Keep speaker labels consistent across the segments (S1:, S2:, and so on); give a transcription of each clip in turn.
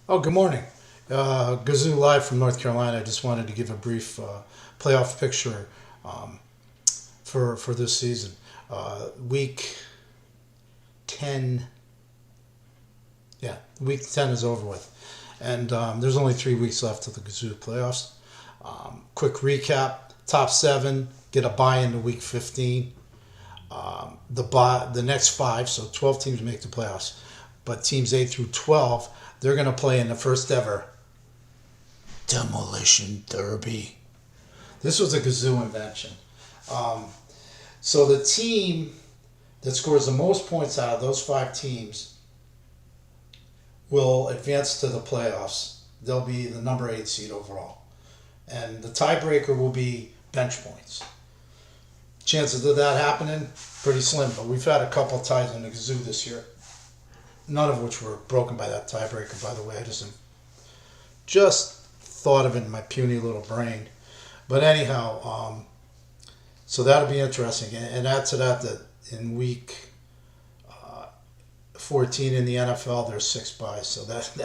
S1: Oh, good morning. Gazoo live from North Carolina. I just wanted to give a brief playoff picture um, for this season. Week 10, yeah, week 10 is over with. And there's only 3 weeks left of the Gazoo playoffs. Quick recap: top seven get a bye into week 15. The next five, so 12 teams make the playoffs, but teams 8 through 12, they're going to play in the first ever Demolition Derby. This was a Gazoo invention. Um, so the team that scores the most points out of those five teams will advance to the playoffs. They'll be the number 8 seed overall. And the tiebreaker will be bench points. Chances of that happening, pretty slim, but we've had a couple ties in the Gazoo this year. None of which were broken by that tiebreaker, by the way. I just thought of it in my puny little brain. But anyhow, so that'll be interesting. And add to that in week 14 in the NFL, there's 6 buys. So that's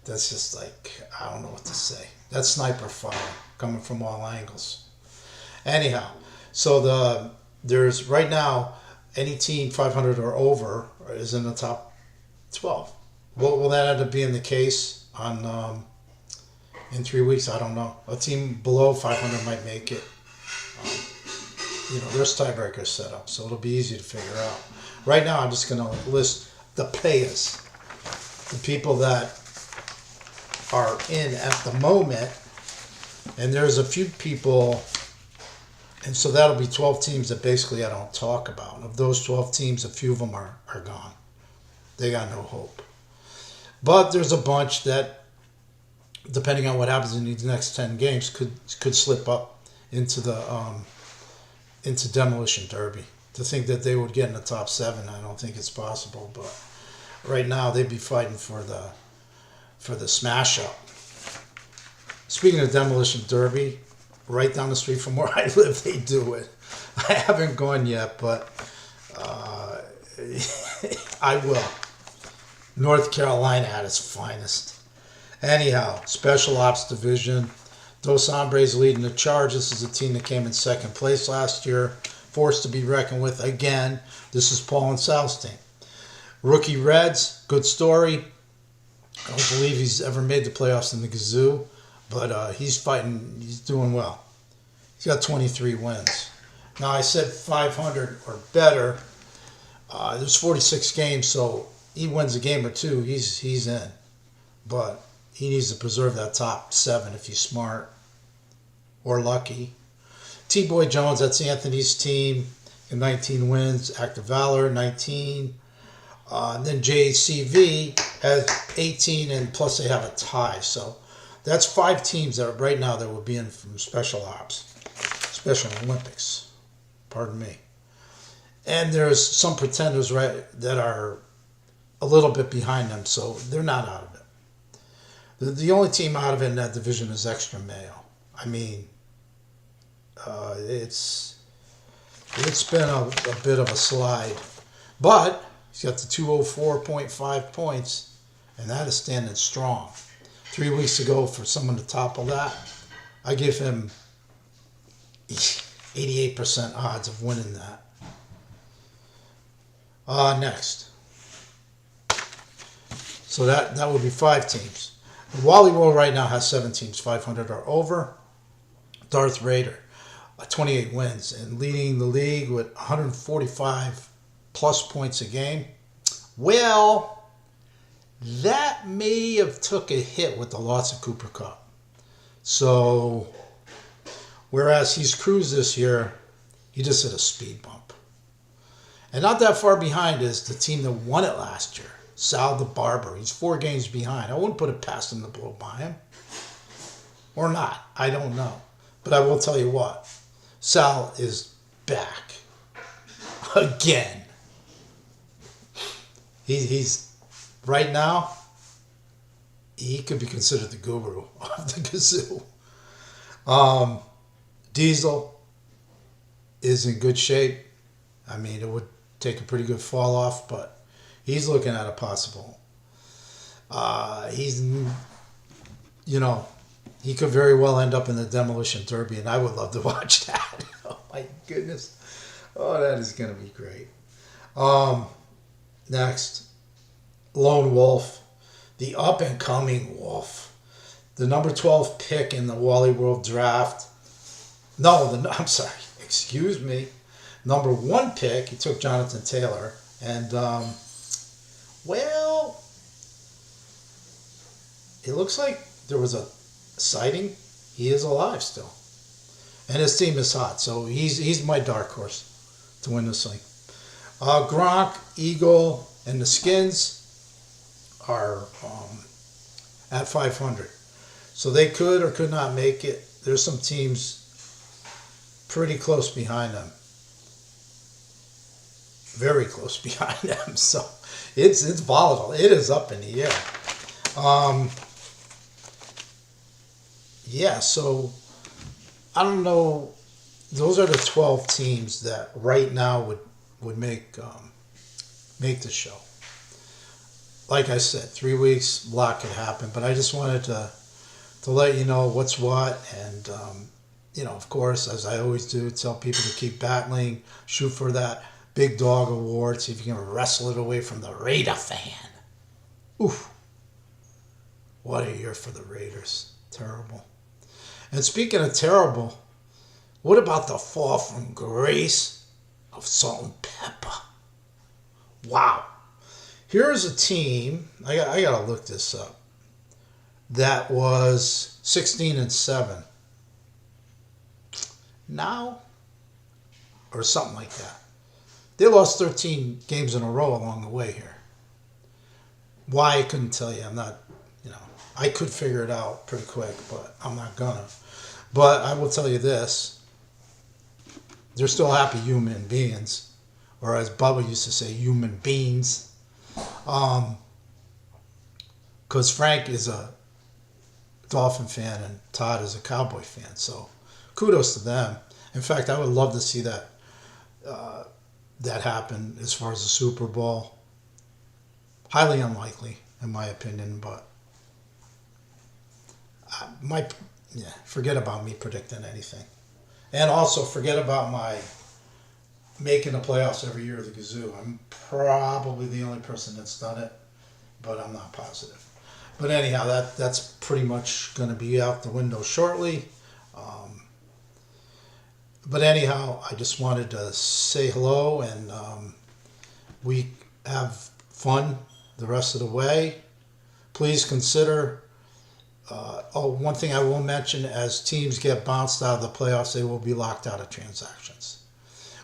S1: just like, I don't know what to say. That's sniper fire coming from all angles. Anyhow, so there's right now any team 500 or over is in the top 12. Will that end up being the case in 3 weeks? I don't know. A team below 500 might make it. There's tiebreakers set up, so it'll be easy to figure out. Right now, I'm just going to list the players, the people that are in at the moment, and there's a few people. And so that'll be 12 teams that basically I don't talk about. And of those 12 teams, a few of them are gone. They got no hope. But there's a bunch that, depending on what happens in these next 10 games, could slip up into the into Demolition Derby. To think that they would get in the top 7, I don't think it's possible. But right now, they'd be fighting for the smash up. Speaking of Demolition Derby, right down the street from where I live, they do it. I haven't gone yet, but I will. North Carolina at its finest. Anyhow, Special Ops Division. Dos Hombres leading the charge. This is a team that came in second place last year. Forced to be reckoned with again. This is Paul and Sal's team. Rookie Reds, good story. I don't believe he's ever made the playoffs in the Gazoo, but he's fighting. He's doing well. He's got 23 wins. Now, I said 500 or better. There's 46 games, so he wins a game or two, he's in. But he needs to preserve that top 7 if he's smart or lucky. T-Boy Jones, that's Anthony's team, 19 wins. Active Valor, 19. And then JCV has 18, and plus they have a tie. So that's 5 teams that right now that will be in from Special Ops. Special Olympics, pardon me. And there's some pretenders that are a little bit behind them, so they're not out of it. The only team out of it in that division is Extra Mayo. I mean, it's been a bit of a slide, but he's got the 204.5 points, and that is standing strong. 3 weeks ago, for someone to topple that, I give him 88% odds of winning that. Next. So that would be 5 teams. Wally World right now has 7 teams, 500 or over. Darth Raider, 28 wins, and leading the league with 145 plus points a game. Well, that may have took a hit with the loss of Cooper Kupp. So, whereas he's cruised this year, he just hit a speed bump. And not that far behind is the team that won it last year, Sal the Barber. He's 4 games behind. I wouldn't put it past him to blow by him. Or not. I don't know. But I will tell you what. Sal is back. Again. He's right now, he could be considered the guru of the Gazoo. Diesel is in good shape. I mean, it would take a pretty good fall off, but he's looking at a possible He's, he could very well end up in the demolition derby, and I would love to watch that. Oh my goodness. Oh, that is going to be great. Next, Lone Wolf, the up-and-coming Wolf. The number 12 pick in the Wally World Draft. No, I'm sorry. Excuse me. Number 1 pick, he took Jonathan Taylor. And, well, it looks like there was a sighting. He is alive still. And his team is hot. So he's my dark horse to win this thing. Gronk, Eagle, and the Skins are at 500. So they could or could not make it. There's some teams pretty close behind them. Very close behind them. So it's volatile. It is up in the air. Yeah, so I don't know. Those are the 12 teams that right now would make the show. Like I said, 3 weeks, a lot could happen, but I just wanted to let you know what's what, and of course, as I always do, tell people to keep battling, shoot for that big dog award, see if you can wrestle it away from the Raider fan. Oof. What a year for the Raiders. Terrible. And speaking of terrible, what about the fall from grace of Salt and Pepper? Wow. Here's a team, I got to look this up, that was 16-7. Now, or something like that. They lost 13 games in a row along the way here. Why, I couldn't tell you. I'm not, I could figure it out pretty quick, but I'm not gonna. But I will tell you this. They're still happy human beings, or as Bubba used to say, human beings. Because Frank is a Dolphin fan and Todd is a Cowboy fan. So kudos to them. In fact, I would love to see that happen as far as the Super Bowl. Highly unlikely, in my opinion, but forget about me predicting anything. And also forget about my making the playoffs every year of the Gazoo. I'm probably the only person that's done it, but I'm not positive. But anyhow, that's pretty much going to be out the window shortly. But anyhow, I just wanted to say hello, and we have fun the rest of the way. Please consider, one thing I will mention, as teams get bounced out of the playoffs, they will be locked out of transactions.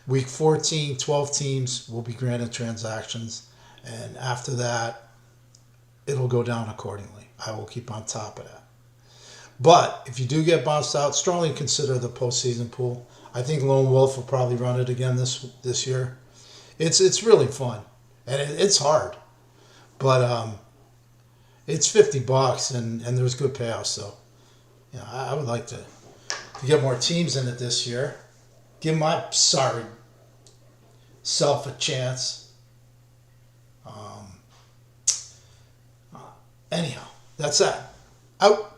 S1: Week 14, 12 teams will be granted transactions, and after that, it'll go down accordingly. I will keep on top of that. But if you do get bounced out, strongly consider the postseason pool. I think Lone Wolf will probably run it again this year. It's really fun, and it's hard, but it's $50 and there's good payouts. So I would like to get more teams in it this year. Give my sorry self a chance. Anyhow, that's that. Out.